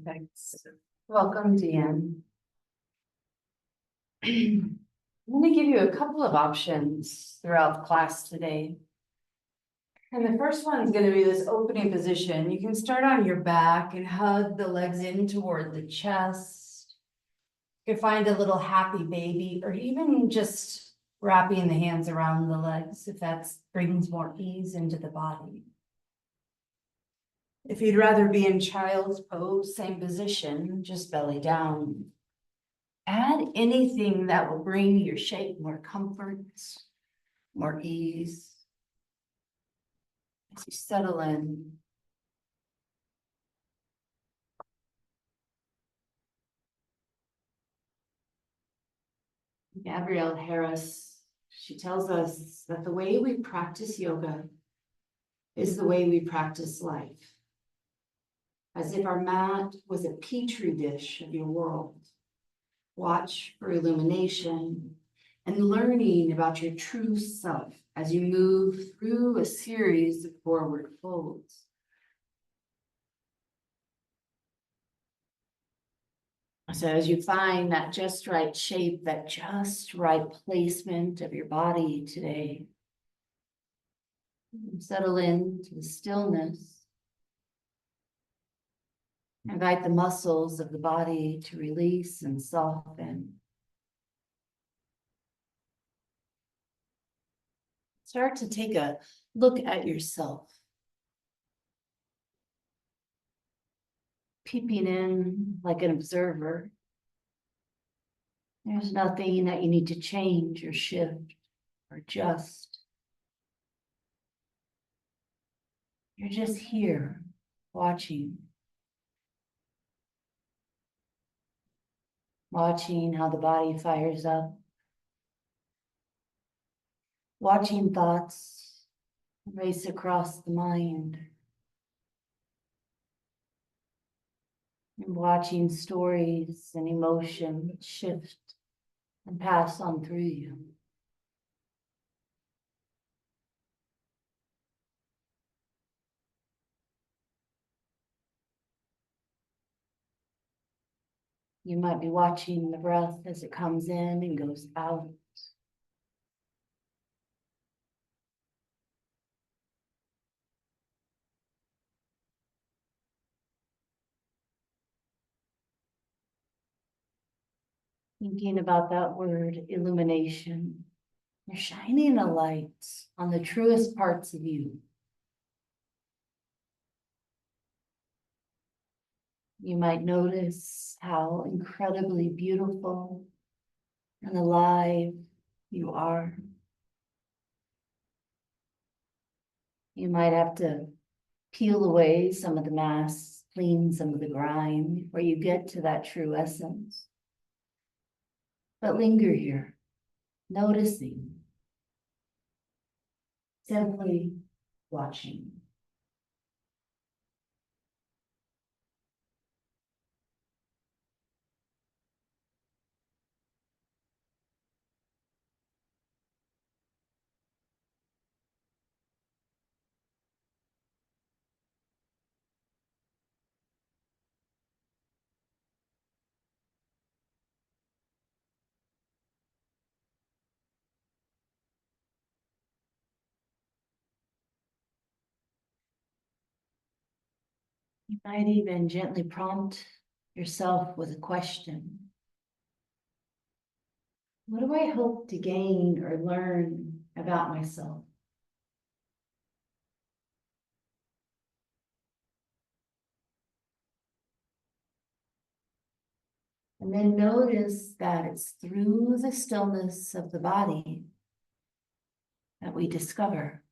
Thanks. Welcome, Deanne. I'm going to give you a couple of options throughout class today. And the first one is going to be this opening position. You can start on your back and hug the legs in toward the chest. You can find a little happy baby, or even just wrapping the hands around the legs if that brings more ease into the body. If you'd rather be in child's pose, same position, just belly down. Add anything that will bring your shape more comfort, more ease. As you settle in. Gabrielle Harris, she tells us that the way we practice yoga is the way we practice life. As if our mat was a petri dish of your world. Watch for illumination and learning about your true self as you move through a series of forward folds. So as you find that just right shape, that just right placement of your body today, settle into the stillness. Invite the muscles of the body to release and soften. Start to take a look at yourself. Peeping in like an observer. There's nothing that you need to change or shift or adjust. You're just here, watching. Watching how the body fires up. Watching thoughts race across the mind. And watching stories and emotions shift and pass on through you. You might be watching the breath as it comes in and goes out. Thinking about that word, illumination. You're shining a light on the truest parts of you. You might notice how incredibly beautiful and alive you are. You might have to peel away some of the masks, clean some of the grime before you get to that true essence. But linger here, noticing, simply watching. You might even gently prompt yourself with a question. What do I hope to gain or learn about myself? And then notice that it's through the stillness of the body that we discover.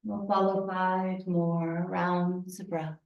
We'll follow 5 more rounds of breath.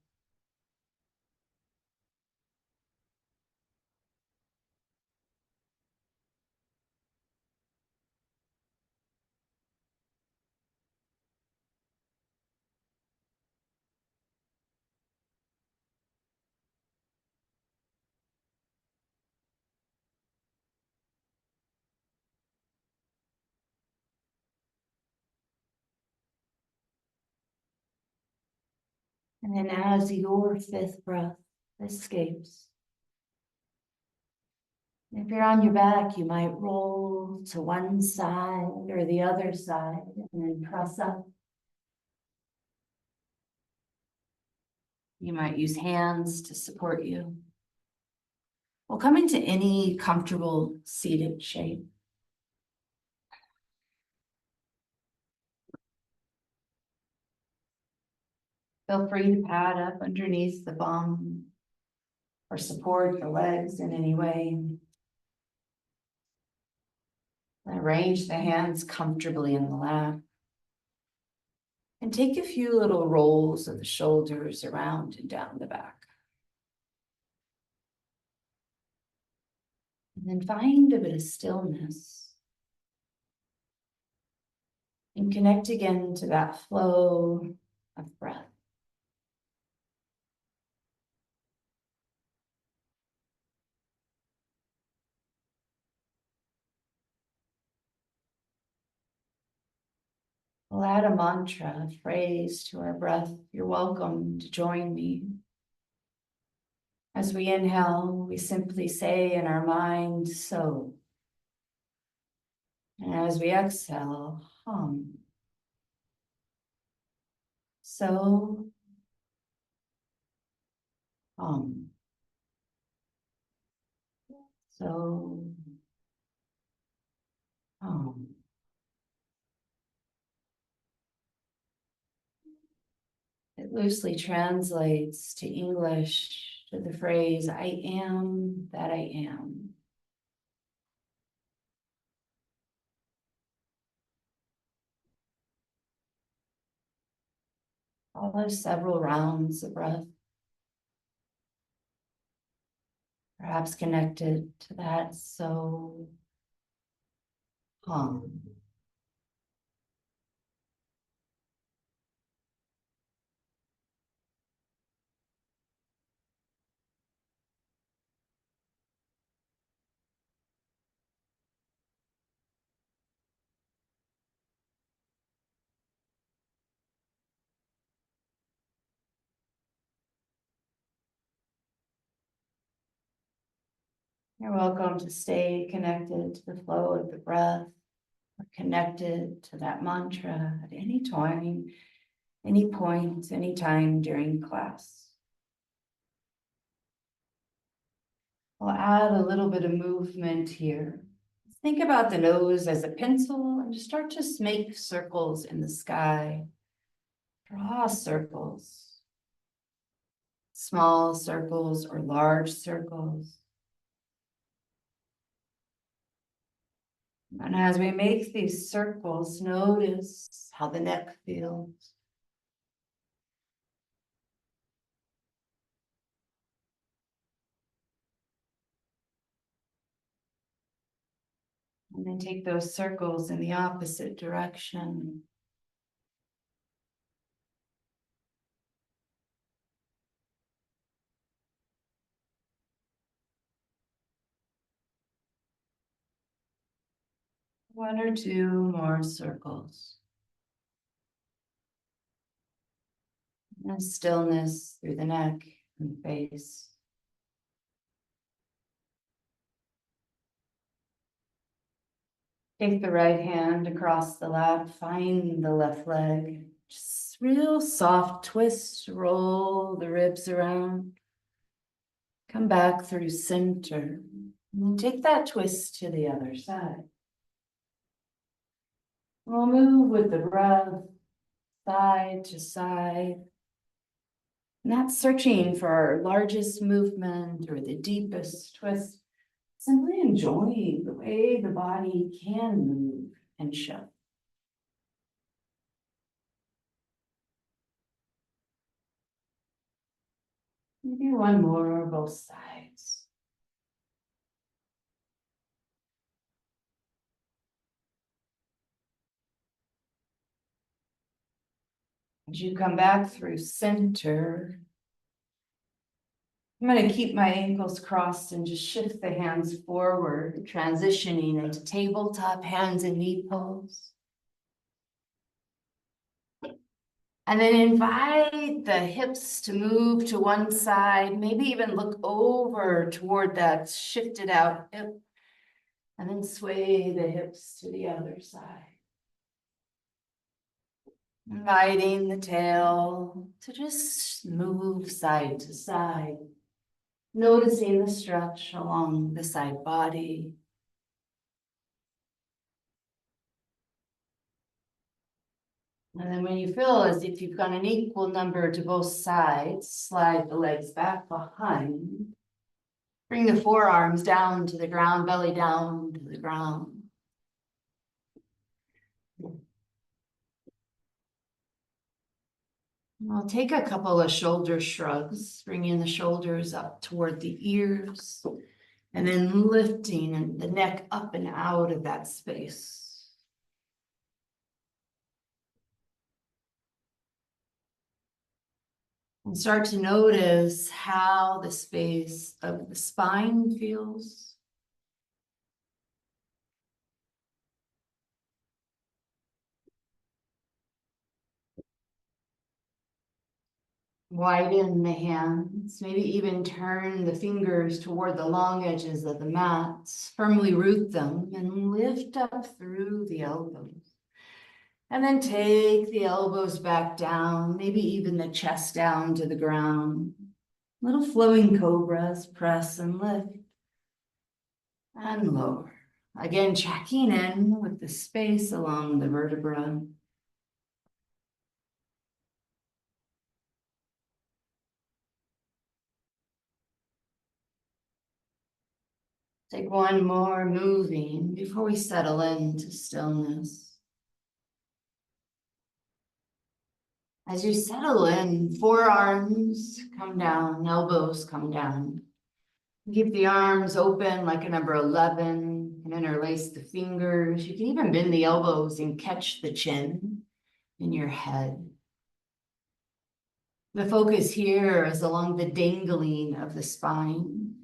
And then as your fifth breath escapes, if you're on your back, you might roll to one side or the other side and then press up. You might use hands to support you. We'll come into any comfortable seated shape. Feel free to pad up underneath the bum or support the legs in any way. Arrange the hands comfortably in the lap. And take a few little rolls of the shoulders around and down the back. And then find a bit of stillness. And connect again to that flow of breath. We'll add a mantra, a phrase to our breath. You're welcome to join me. As we inhale, we simply say in our mind, so. And as we exhale, hum. So, hum. So, hum. It loosely translates to English to the phrase, I am that I am. Follow several rounds of breath, perhaps connected to that so, hum. You're welcome to stay connected to the flow of the breath, or connected to that mantra at any time, any point, any time during class. I'll add a little bit of movement here. Think about the nose as a pencil and just start to make circles in the sky. Draw circles, small circles or large circles. And as we make these circles, notice how the neck feels. And then take those circles in the opposite direction. One or two more circles. And stillness through the neck and face. Take the right hand across the lap, find the left leg. Just real soft twist, roll the ribs around. Come back through center. And then take that twist to the other side. We'll move with the breath, side to side. Not searching for our largest movement or the deepest twist. Simply enjoying the way the body can move and show. Maybe one more, both sides. As you come back through center, I'm going to keep my ankles crossed and just shift the hands forward, transitioning into tabletop hands and knee pose. And then invite the hips to move to one side, maybe even look over toward that shifted out hip, and then sway the hips to the other side. Inviting the tail to just move side to side, noticing the stretch along the side body. And then when you feel as if you've got an equal number to both sides, slide the legs back behind. Bring the forearms down to the ground, belly down to the ground. I'll take a couple of shoulder shrugs, bringing the shoulders up toward the ears, and then lifting the neck up and out of that space. And start to notice how the space of the spine feels. Widen the hands, maybe even turn the fingers toward the long edges of the mats, firmly root them and lift up through the elbows. And then take the elbows back down, maybe even the chest down to the ground. Little flowing cobras, press and lift and lower. Again, checking in with the space along the vertebra. Take one more moving before we settle into stillness. As you settle in, forearms come down, elbows come down. Keep the arms open like a number 11 and interlace the fingers. You can even bend the elbows and catch the chin in your head. The focus here is along the dangling of the spine.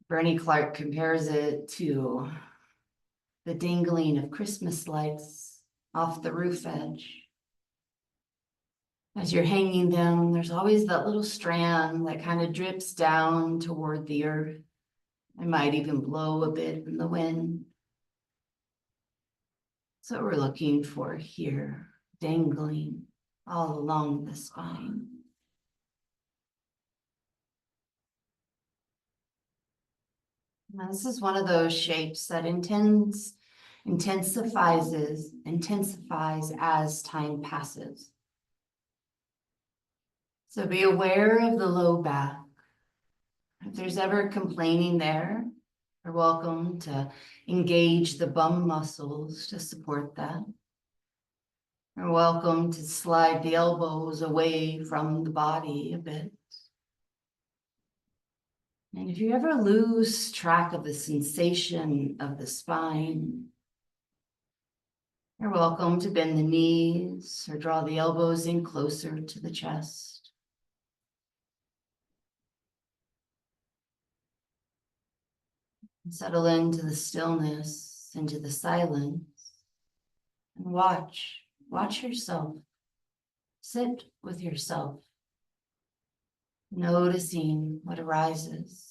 Bernie Clark compares it to the dangling of Christmas lights off the roof edge. As you're hanging them, there's always that little strand that kind of drips down toward the earth. It might even blow a bit in the wind. That's what we're looking for here, dangling all along the spine. Now, this is one of those shapes that intensifies as time passes. So be aware of the low back. If there's ever complaining there, you're welcome to engage the bum muscles to support that. You're welcome to slide the elbows away from the body a bit. And if you ever lose track of the sensation of the spine, you're welcome to bend the knees or draw the elbows in closer to the chest. And settle into the stillness, into the silence, and watch yourself. Sit with yourself, noticing what arises.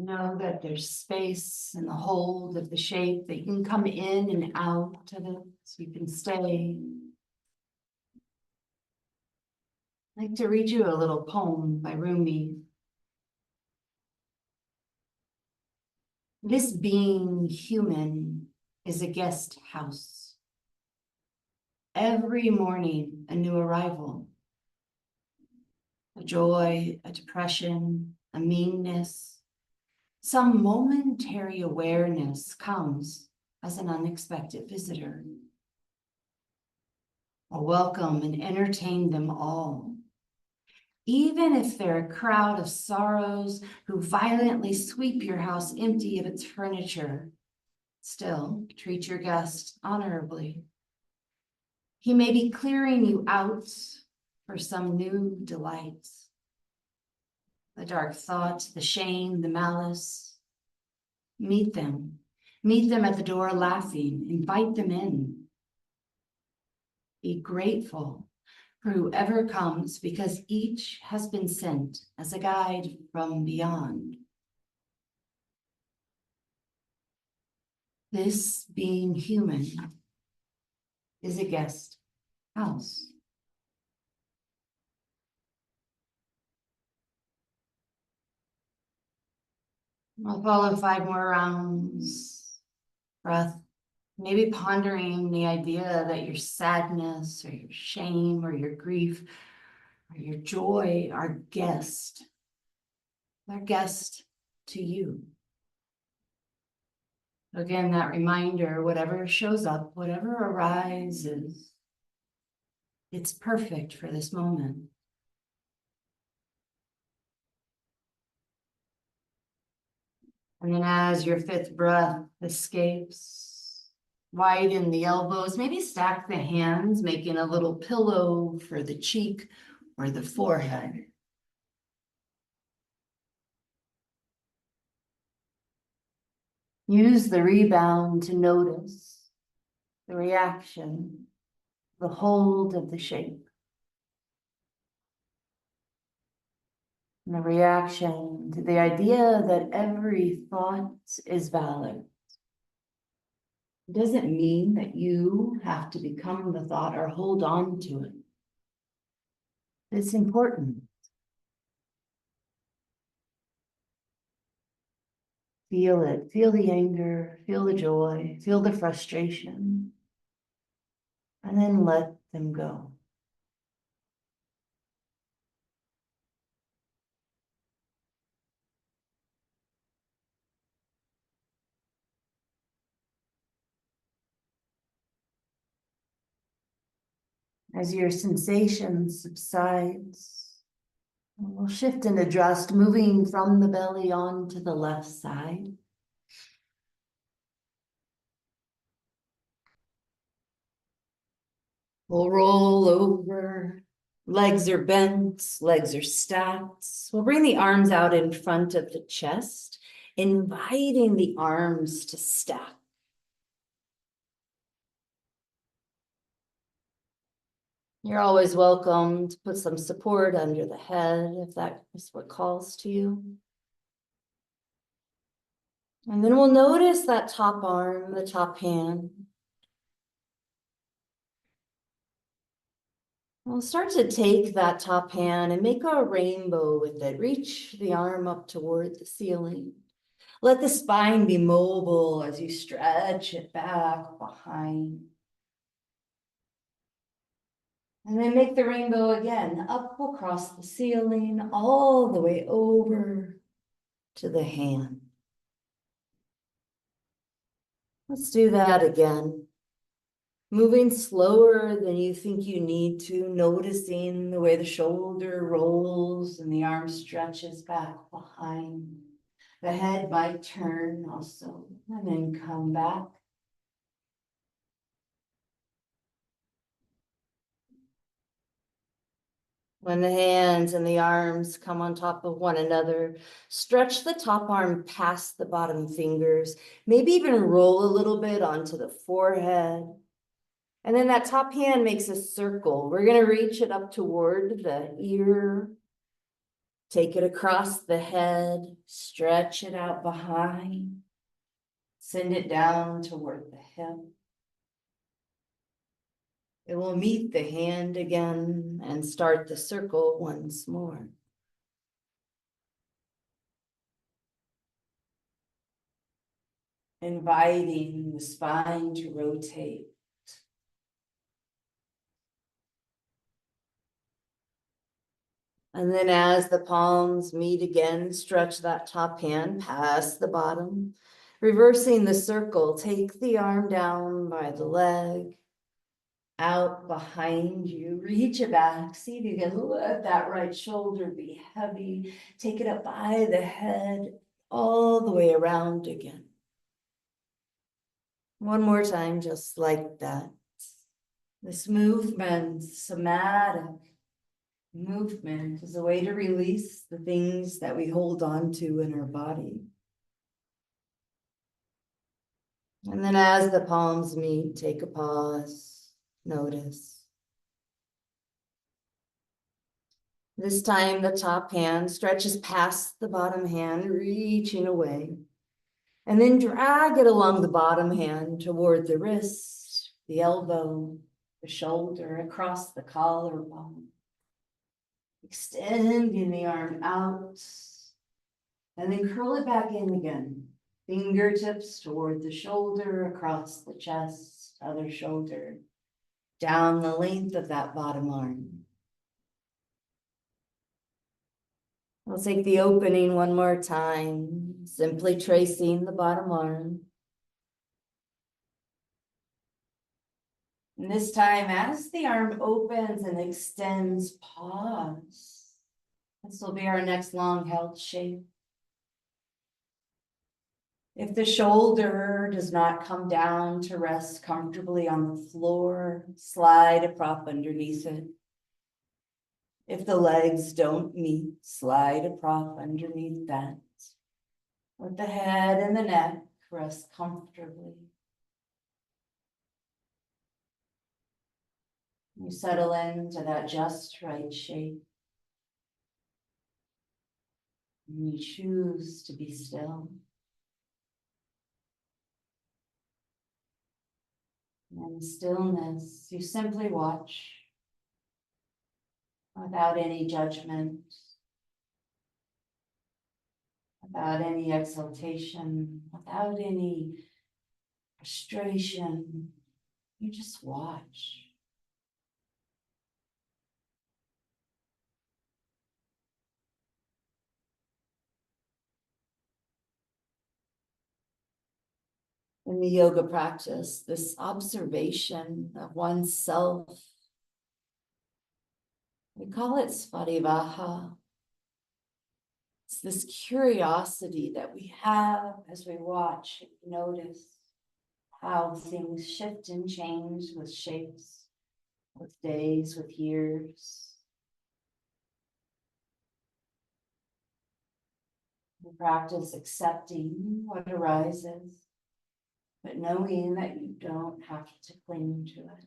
Know that there's space in the hold of the shape, that you can come in and out of it, so you can stay. I'd like to read you a little poem by Rumi. This being human is a guest house. Every morning, a new arrival. A joy, a depression, a meanness. Some momentary awareness comes as an unexpected visitor. I'll welcome and entertain them all. Even if they're a crowd of sorrows who violently sweep your house empty of its furniture, still treat your guest honorably. He may be clearing you out for some new delight. The dark thought, the shame, the malice. Meet them. Meet them at the door laughing. Invite them in. Be grateful for whoever comes, because each has been sent as a guide from beyond. This being human is a guest house. I'll follow 5 more rounds. Breath. Maybe pondering the idea that your sadness or your shame or your grief or your joy are guest. They're guest to you. Again, that reminder, whatever shows up, whatever arises, it's perfect for this moment. And then as your 5th breath escapes, widen the elbows, maybe stack the hands, making a little pillow for the cheek or the forehead. Use the rebound to notice the reaction, the hold of the shape. And the reaction to the idea that every thought is valid. It doesn't mean that you have to become the thought or hold on to it. It's important. Feel it. Feel the anger, feel the joy, feel the frustration, and then let them go. As your sensation subsides, we'll shift and adjust, moving from the belly on to the left side. We'll roll over, legs are bent, legs are stacked. We'll bring the arms out in front of the chest, inviting the arms to stack. You're always welcome to put some support under the head if that is what calls to you. And then we'll notice that top arm, the top hand. We'll start to take that top hand and make a rainbow with it. Reach the arm up toward the ceiling. Let the spine be mobile as you stretch it back behind. And then make the rainbow again, up across the ceiling, all the way over to the hand. Let's do that again. Moving slower than you think you need to, noticing the way the shoulder rolls and the arm stretches back behind. The head might turn also, and then come back. When the hands and the arms come on top of one another, stretch the top arm past the bottom fingers, maybe even roll a little bit onto the forehead. And then that top hand makes a circle. We're going to reach it up toward the ear. Take it across the head, stretch it out behind. Send it down toward the hip. It will meet the hand again and start the circle once more. Inviting the spine to rotate. And then as the palms meet again, stretch that top hand past the bottom. Reversing the circle, take the arm down by the leg. Out behind you, reach it back. See if you can let that right shoulder be heavy. Take it up by the head, all the way around again. One more time, just like that. This movement, somatic movement, is a way to release the things that we hold on to in our body. And then as the palms meet, take a pause, notice. This time the top hand stretches past the bottom hand, reaching away. And then drag it along the bottom hand toward the wrist, the elbow, the shoulder, across the collarbone. Extending the arm out. And then curl it back in again. Fingertips toward the shoulder, across the chest, other shoulder, down the length of that bottom arm. We'll take the opening one more time, simply tracing the bottom arm. And this time, as the arm opens and extends, pause. This will be our next long held shape. If the shoulder does not come down to rest comfortably on the floor, slide a prop underneath it. If the legs don't meet, slide a prop underneath that. Let the head and the neck rest comfortably. You settle into that just right shape. And you choose to be still. And in stillness, you simply watch without any judgment, without any exaltation, without any frustration. You just watch. In the yoga practice, this observation of oneself, we call it svadhivaha. It's this curiosity that we have as we watch and notice how things shift and change with shapes, with days, with years. We practice accepting what arises, but knowing that you don't have to cling to it.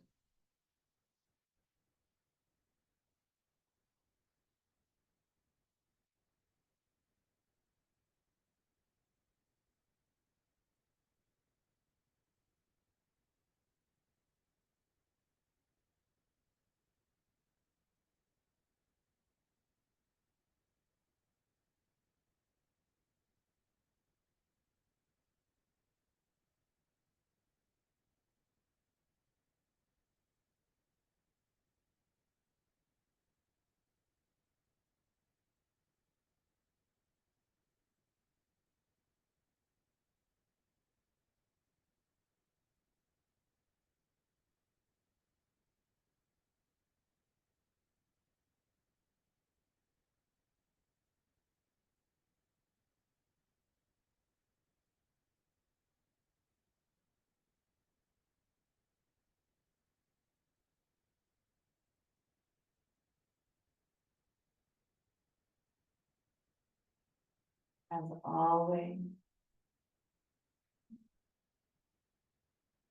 As always,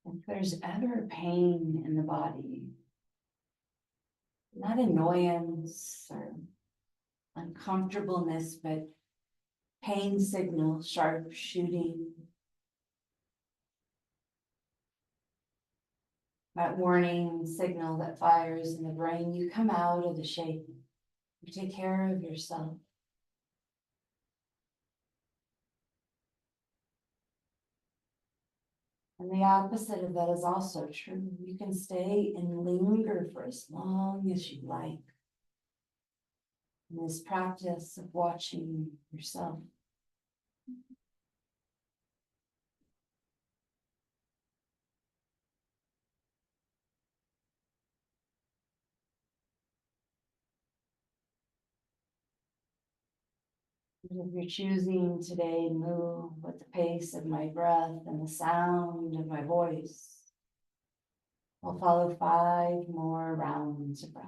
if there's ever pain in the body, not annoyance or uncomfortableness, but pain signal, sharp shooting. That warning signal that fires in the brain. You come out of the shape. You take care of yourself. And the opposite of that is also true. You can stay and linger for as long as you like in this practice of watching yourself. If you're choosing today to move with the pace of my breath and the sound of my voice, I'll follow 5 more rounds of breath.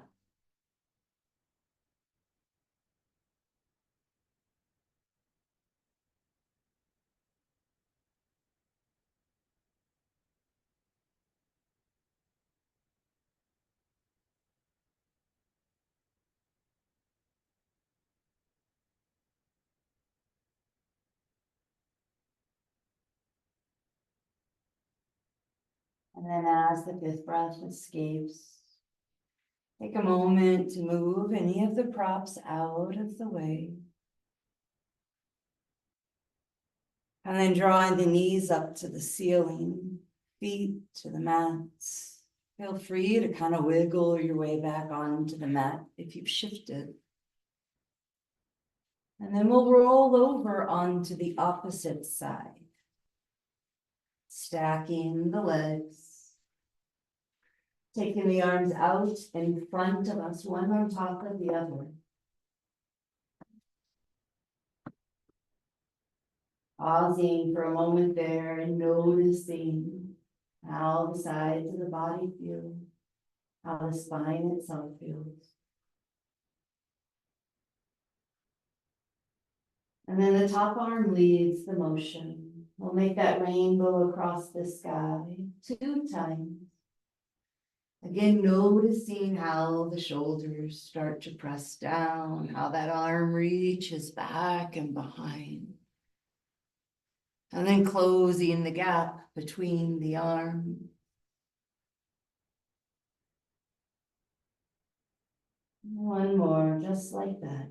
And then as the 5th breath escapes, take a moment to move any of the props out of the way. And then drawing the knees up to the ceiling, feet to the mats. Feel free to kind of wiggle your way back onto the mat if you've shifted. And then we'll roll over onto the opposite side. Stacking the legs. Taking the arms out in front of us, one on top of the other. Pausing for a moment there and noticing how the sides of the body feel, how the spine itself feels. And then the top arm leads the motion. We'll make that rainbow across the sky 2 times. Again, noticing how the shoulders start to press down, how that arm reaches back and behind. And then closing the gap between the arms. One more, just like that.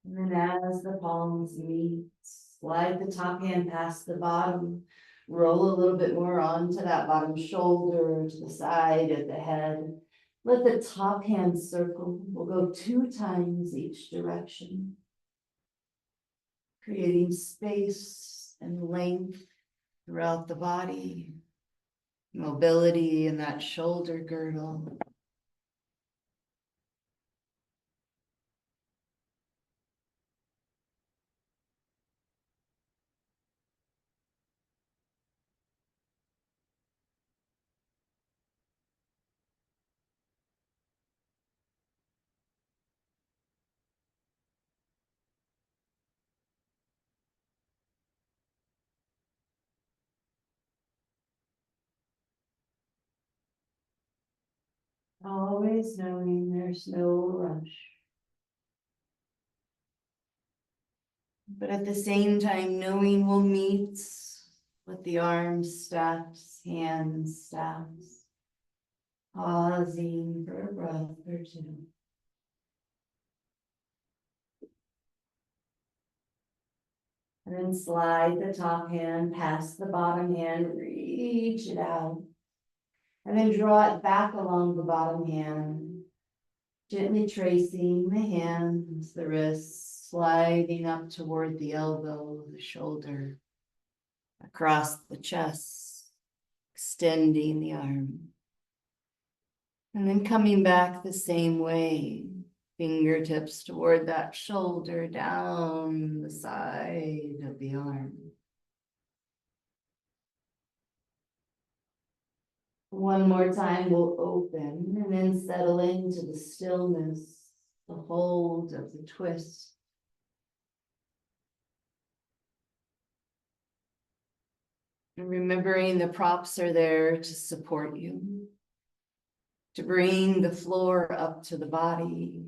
And then as the palms meet, slide the top hand past the bottom, roll a little bit more onto that bottom shoulder, to the side of the head. Let the top hand circle. We'll go 2 times each direction, creating space and length throughout the body, mobility in that shoulder girdle. Always knowing there's no rush. But at the same time, knowing we'll meet with the arms stacked, hands stacked. Pausing for a breath or 2. And then slide the top hand past the bottom hand, reach it out. And then draw it back along the bottom hand. Gently tracing the hands, the wrists, sliding up toward the elbow, the shoulder, across the chest, extending the arm. And then coming back the same way, fingertips toward that shoulder, down the side of the arm. One more time, we'll open and then settle into the stillness, the hold of the twist. And remembering the props are there to support you, to bring the floor up to the body.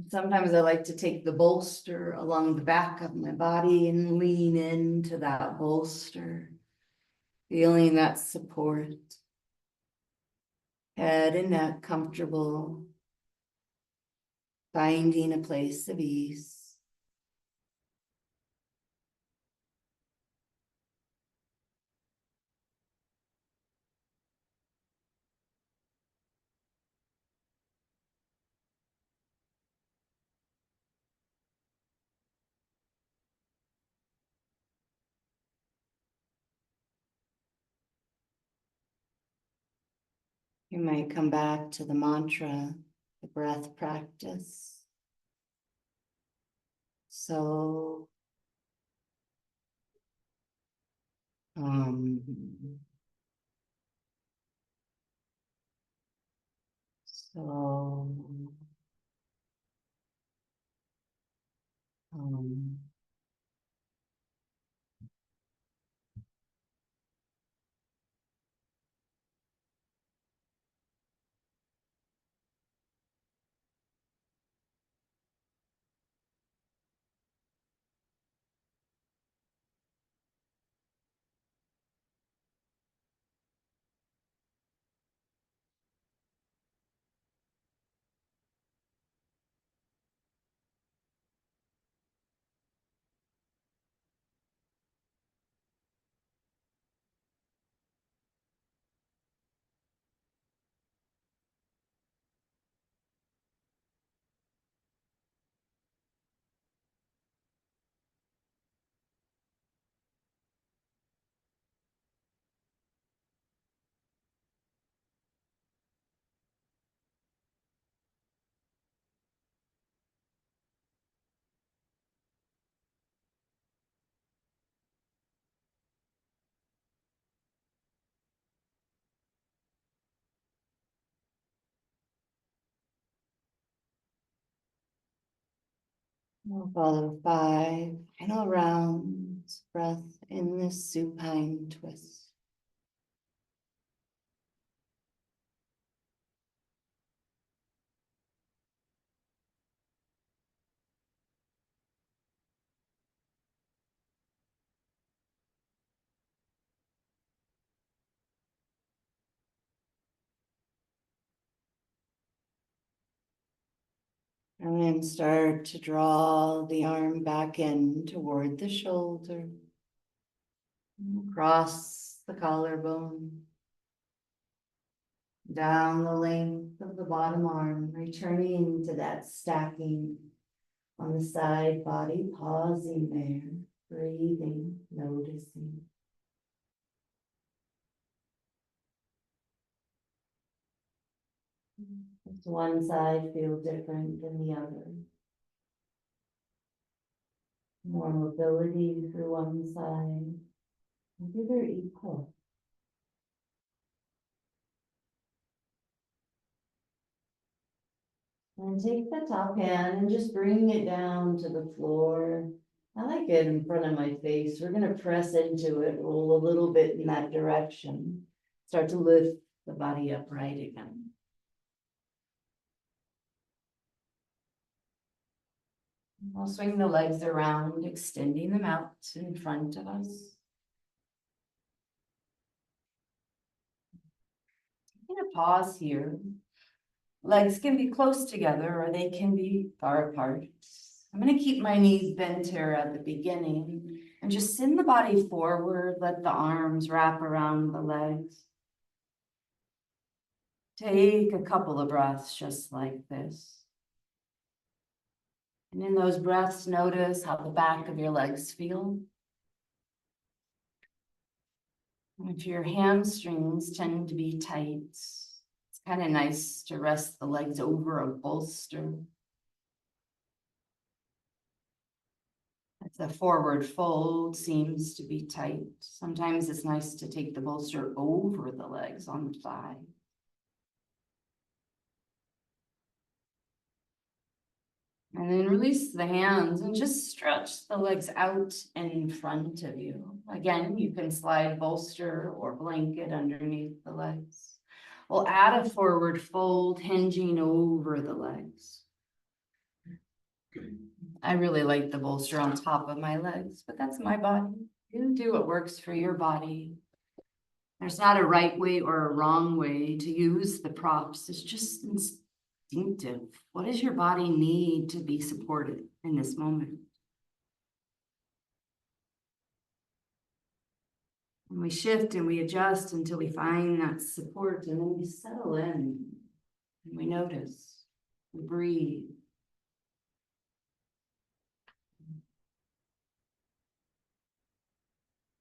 Sometimes I like to take the bolster along the back of my body and lean into that bolster, feeling that support. Head and neck comfortable, finding a place of ease. You might come back to the mantra, the breath practice. So, um, so, um, we'll follow 5 final rounds, breath in this supine twist. And then start to draw the arm back in toward the shoulder, across the collarbone, down the length of the bottom arm, returning to that stacking on the side body, pausing there, breathing, noticing. Does one side feel different than the other? More mobility through one side. Maybe they're equal. And take the top hand and just bring it down to the floor. I like it in front of my face. We're gonna press into it, roll a little bit in that direction. Start to lift the body upright again. We'll swing the legs around, extending them out in front of us. I'm gonna pause here. Legs can be close together or they can be far apart. I'm gonna keep my knees bent here at the beginning and just send the body forward, let the arms wrap around the legs. Take a couple of breaths just like this. And in those breaths, notice how the back of your legs feel. And if your hamstrings tend to be tight, it's kind of nice to rest the legs over a bolster. If the forward fold seems to be tight, sometimes it's nice to take the bolster over the legs on the thigh. And then release the hands and just stretch the legs out in front of you. Again, you can slide bolster or blanket underneath the legs. We'll add a forward fold, hinging over the legs. I really like the bolster on top of my legs, but that's my body. You do what works for your body. There's not a right way or a wrong way to use the props. It's just instinctive. What does your body need to be supported in this moment? And we shift and we adjust until we find that support, and then we settle in and we notice, we breathe.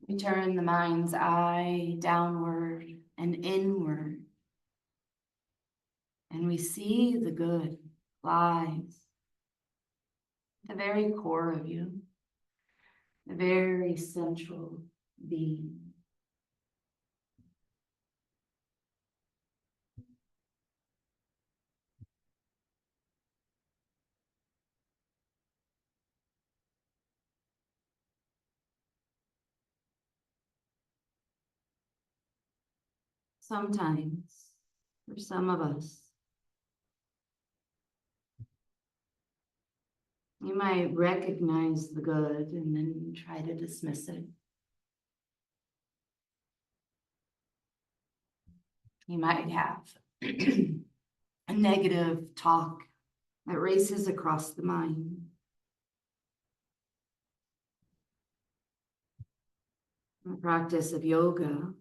We turn the mind's eye downward and inward, and we see the good lies at the very core of you, the very central being. Sometimes, for some of us, you might recognize the good and then try to dismiss it. You might have a negative talk that races across the mind. The practice of yoga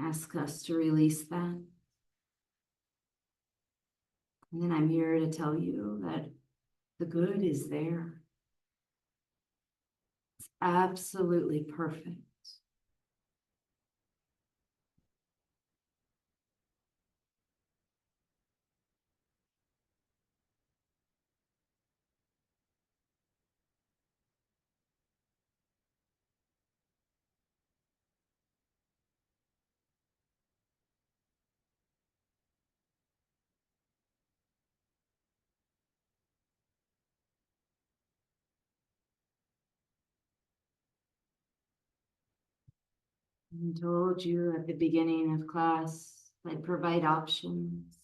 asks us to release that. And then I'm here to tell you that the good is there. It's absolutely perfect. I told you at the beginning of class, I provide options.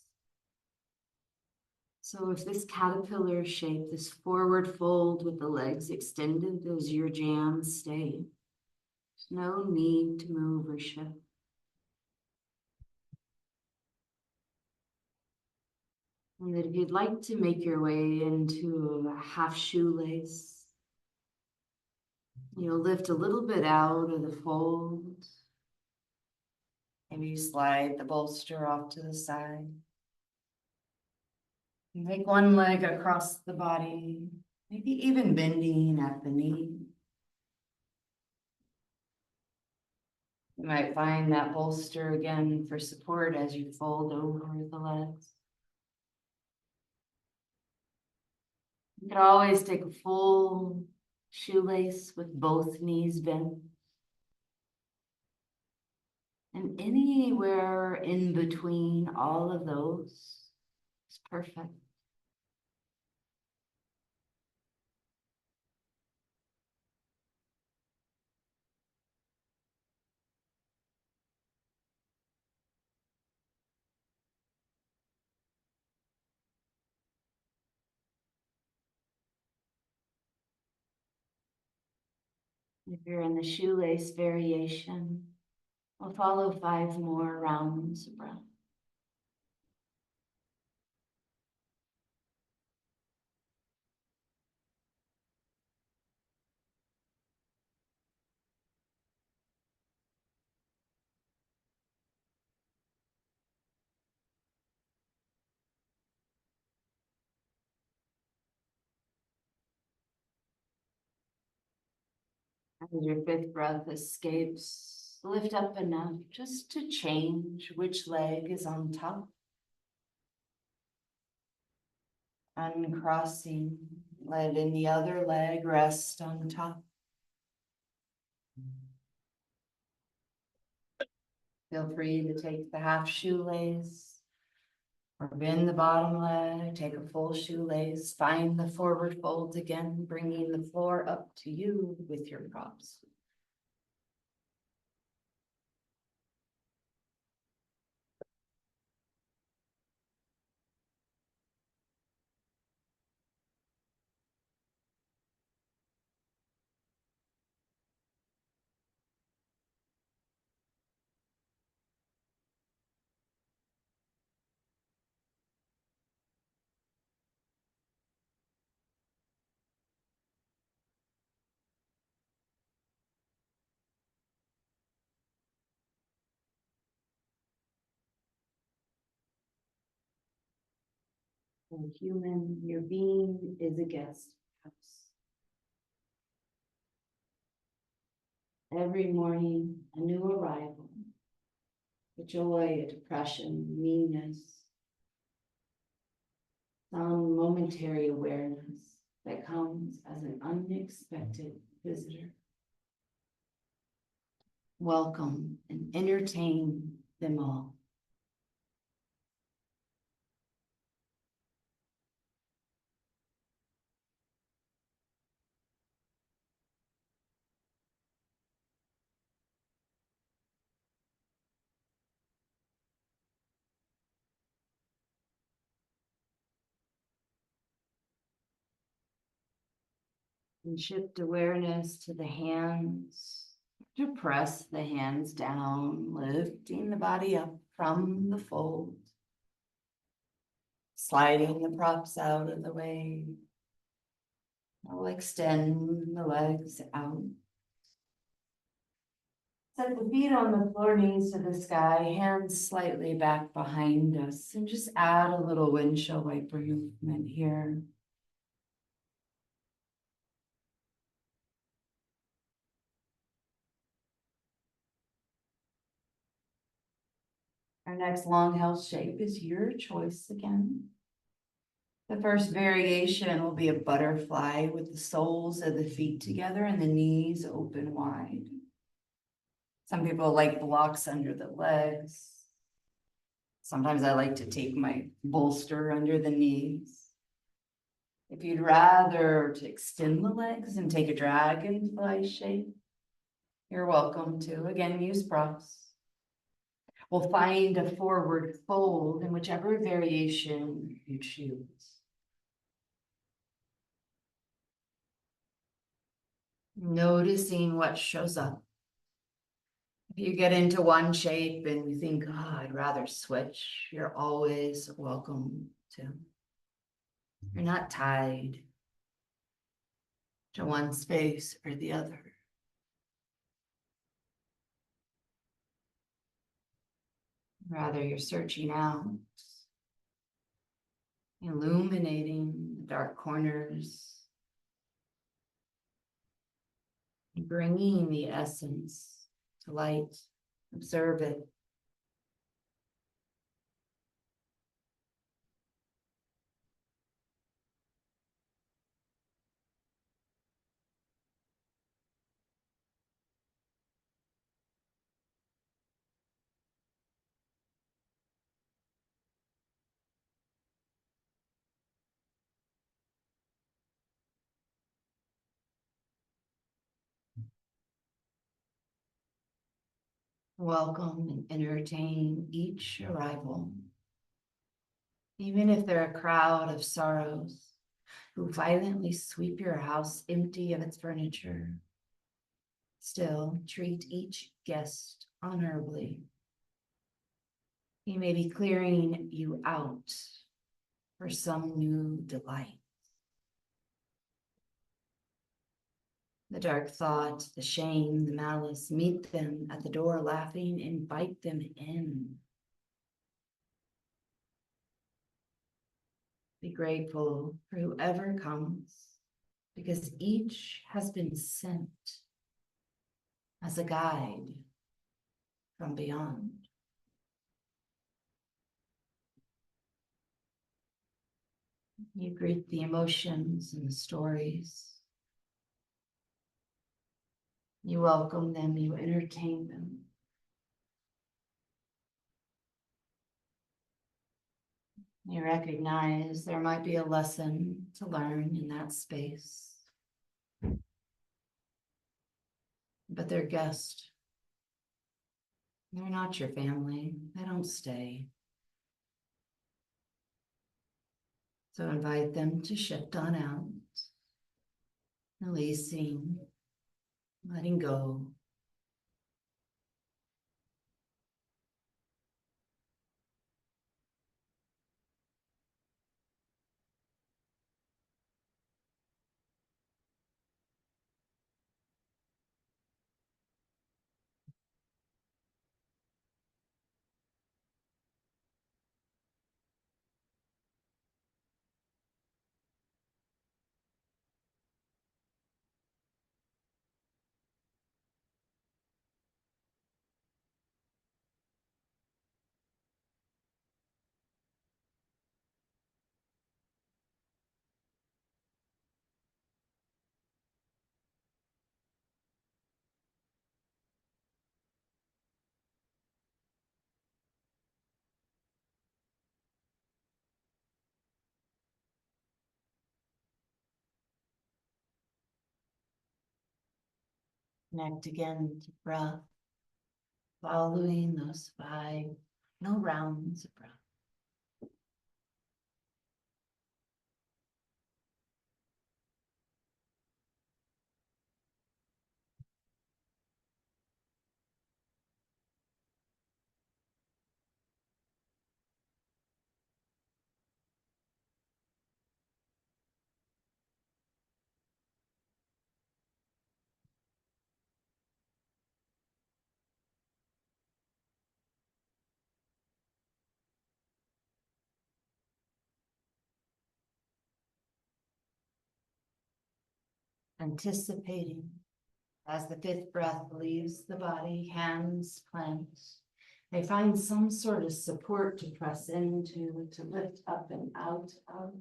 So if this caterpillar shape, this forward fold with the legs extended as your jams stay, there's no need to move or shift. And that if you'd like to make your way into a half shoelace, you'll lift a little bit out of the fold. Maybe you slide the bolster off to the side. You take one leg across the body, maybe even bending at the knee. You might find that bolster again for support as you fold over the legs. You could always take a full shoelace with both knees bent. And anywhere in between all of those is perfect. If you're in the shoelace variation, we'll follow 5 more rounds of breath. As your 5th breath escapes, lift up enough just to change which leg is on top. Uncrossing, letting the other leg rest on top. Feel free to take the half shoelace Or bend the bottom leg, take a full shoelace, find the forward fold again, bringing the floor up to you with your props. And human, your being is a guest house. Every morning, a new arrival, a joy, a depression, meanness, some momentary awareness that comes as an unexpected visitor. Welcome and entertain them all. And shift awareness to the hands. To press the hands down, lifting the body up from the fold. Sliding the props out of the way. I'll extend the legs out. Set the feet on the floor, knees to the sky, hands slightly back behind us, and just add a little windshield wiper movement here. Our next long held shape is your choice again. The first variation will be a butterfly with the soles of the feet together and the knees open wide. Some people like blocks under the legs. Sometimes I like to take my bolster under the knees. If you'd rather to extend the legs and take a dragonfly shape, you're welcome to. Again, use props. We'll find a forward fold in whichever variation you choose. Noticing what shows up. If you get into one shape and you think, oh, I'd rather switch, you're always welcome to. You're not tied to one space or the other. Rather, you're searching out, illuminating the dark corners, bringing the essence to light. Observe it. Welcome and entertain each arrival. Even if they're a crowd of sorrows who violently sweep your house empty of its furniture, still treat each guest honorably. He may be clearing you out for some new delight. The dark thought, the shame, the malice, meet them at the door laughing, invite them in. Be grateful for whoever comes, because each has been sent as a guide from beyond. You greet the emotions and the stories. You welcome them, you entertain them. You recognize there might be a lesson to learn in that space. But they're guests. They're not your family. They don't stay. So invite them to shift on out, releasing, letting go. Connect again to breath, following those 5 no rounds of breath. Anticipating as the 5th breath leaves the body, hands clenched. They find some sort of support to press into, to lift up and out of.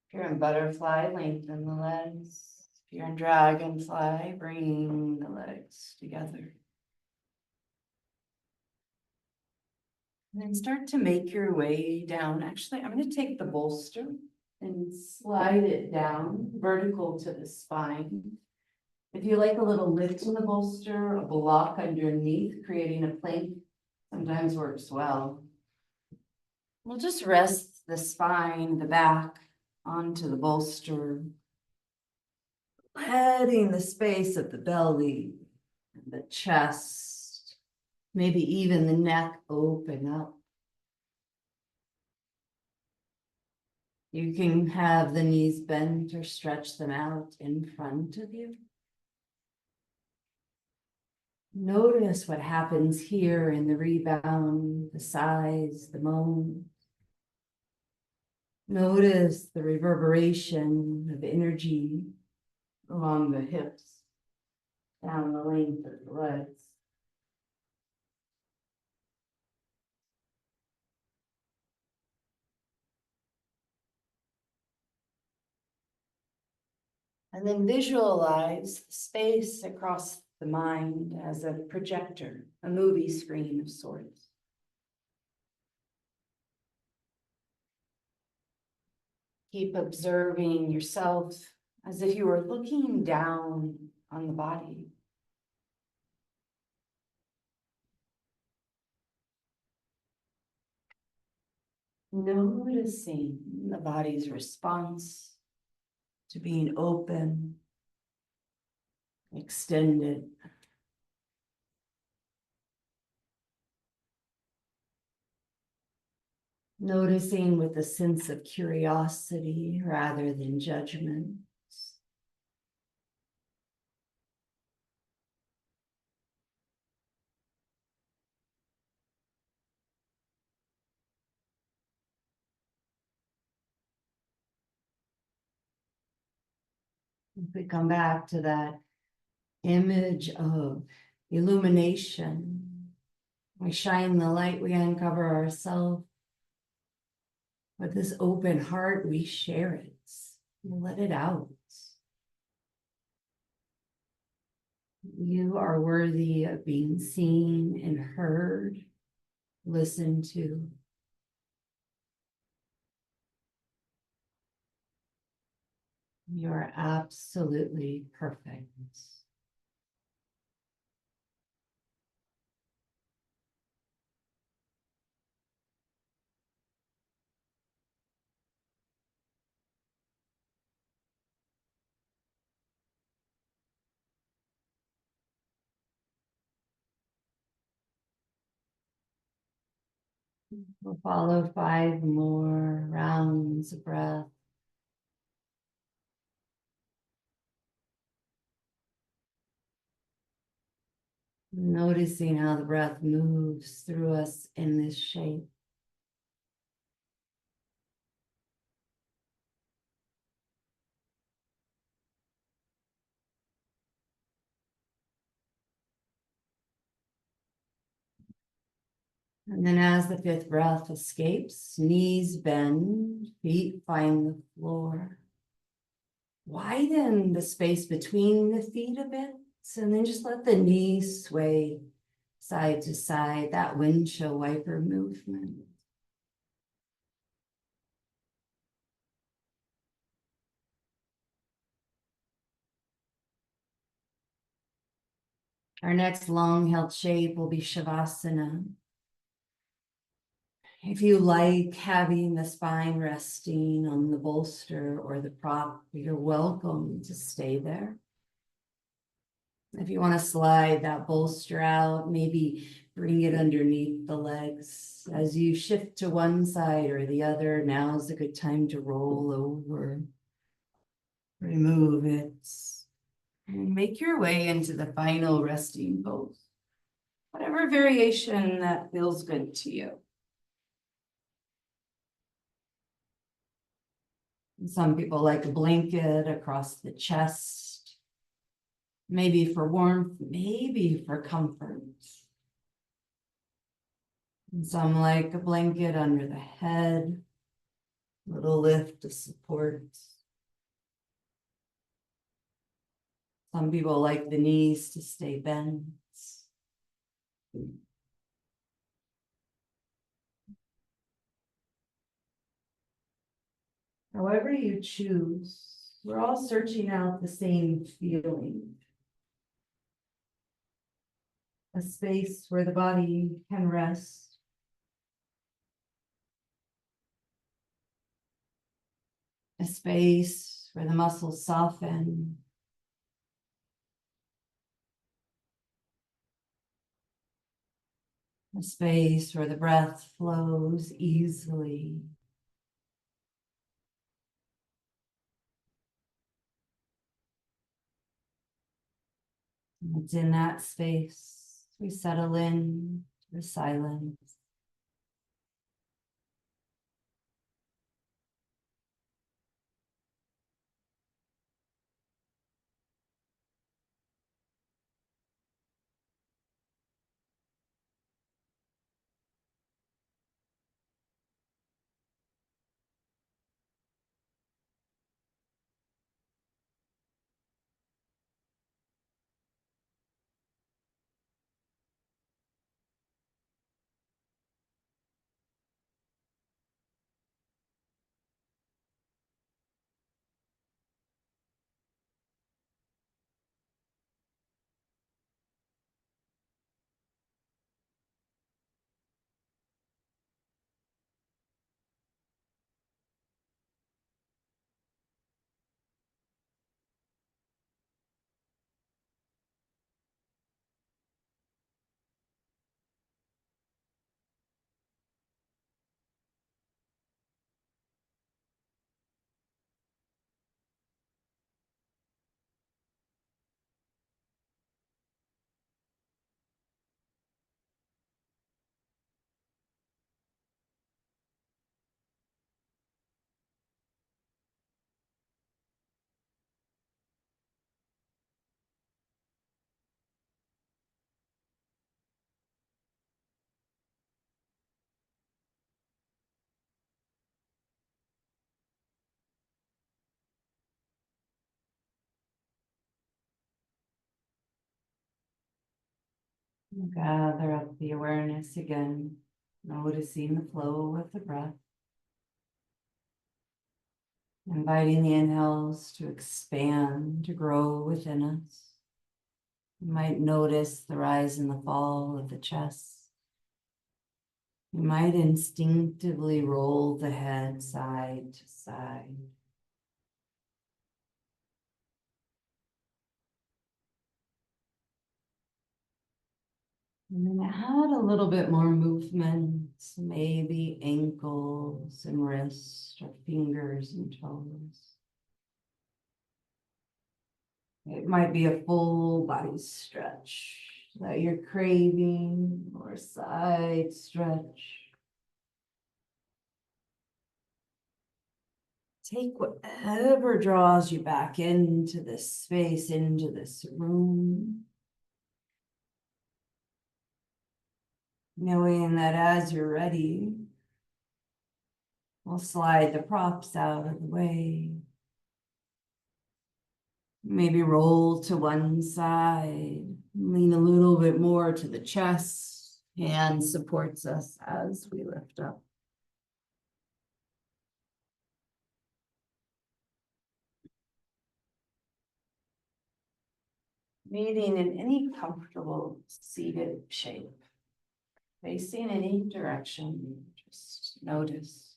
If you're in butterfly, lengthen the legs. If you're in dragonfly, bring the legs together. And then start to make your way down. Actually, I'm going to take the bolster and slide it down vertical to the spine. If you like a little lift in the bolster, a block underneath, creating a plank sometimes works well. We'll just rest the spine, the back, onto the bolster, letting the space of the belly, the chest, maybe even the neck open up. You can have the knees bent or stretch them out in front of you. Notice what happens here in the rebound, the sighs, the moans. Notice the reverberation of energy along the hips, down the length of the legs. And then visualize the space across the mind as a projector, a movie screen of sorts. Keep observing yourself as if you were looking down on the body. Noticing the body's response to being open, extended. Noticing with a sense of curiosity rather than judgment. If we come back to that image of illumination, we shine the light, we uncover ourselves. With this open heart, we share it, we let it out. You are worthy of being seen and heard, listened to. You're absolutely perfect. We'll follow 5 more rounds of breath. Noticing how the breath moves through us in this shape. And then as the 5th breath escapes, knees bend, feet find the floor. Widen the space between the feet a bit, and then just let the knees sway side to side, that windshield wiper movement. Our next long held shape will be Shavasana. If you like having the spine resting on the bolster or the prop, you're welcome to stay there. If you want to slide that bolster out, maybe bring it underneath the legs. As you shift to one side or the other, now's a good time to roll over. Remove it. And make your way into the final resting pose. Whatever variation that feels good to you. Some people like a blanket across the chest, maybe for warmth, maybe for comfort. And some like a blanket under the head, little lift of support. Some people like the knees to stay bent. However you choose, we're all searching out the same feeling. A space where the body can rest. A space where the muscles soften. A space where the breath flows easily. It's in that space we settle in to the silence. Gather up the awareness again, noticing the flow of the breath. Inviting the inhales to expand, to grow within us. You might notice the rise and the fall of the chest. You might instinctively roll the head side to side. And then add a little bit more movement, maybe ankles and wrists or fingers and toes. It might be a full body stretch that you're craving or a side stretch. Take whatever draws you back into this space, into this room. Knowing that as you're ready, we'll slide the props out of the way. Maybe roll to one side, lean a little bit more to the chest. Hand supports us as we lift up. Meeting in any comfortable seated shape. Facing any direction, just notice.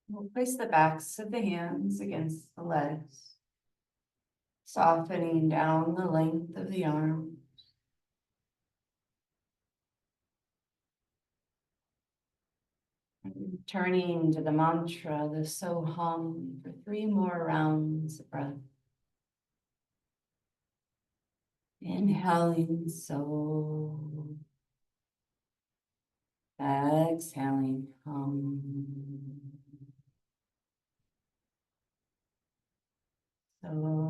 We'll place the backs of the hands against the legs, softening down the length of the arm. And turning to the mantra, the Soham, for 3 more rounds of breath. Inhaling So. Exhaling Hum. So.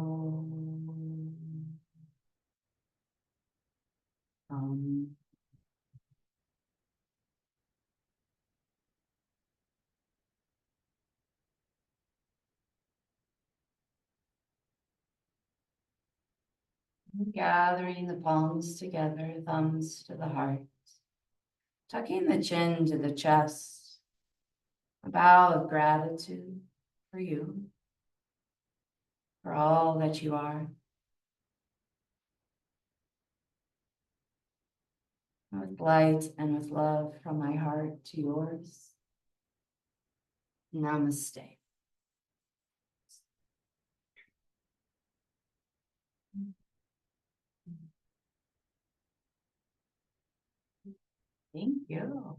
Gathering the palms together, thumbs to the heart. Tucking the chin to the chest. A bow of gratitude for you, for all that you are. With light and with love from my heart to yours. Namaste. Thank you.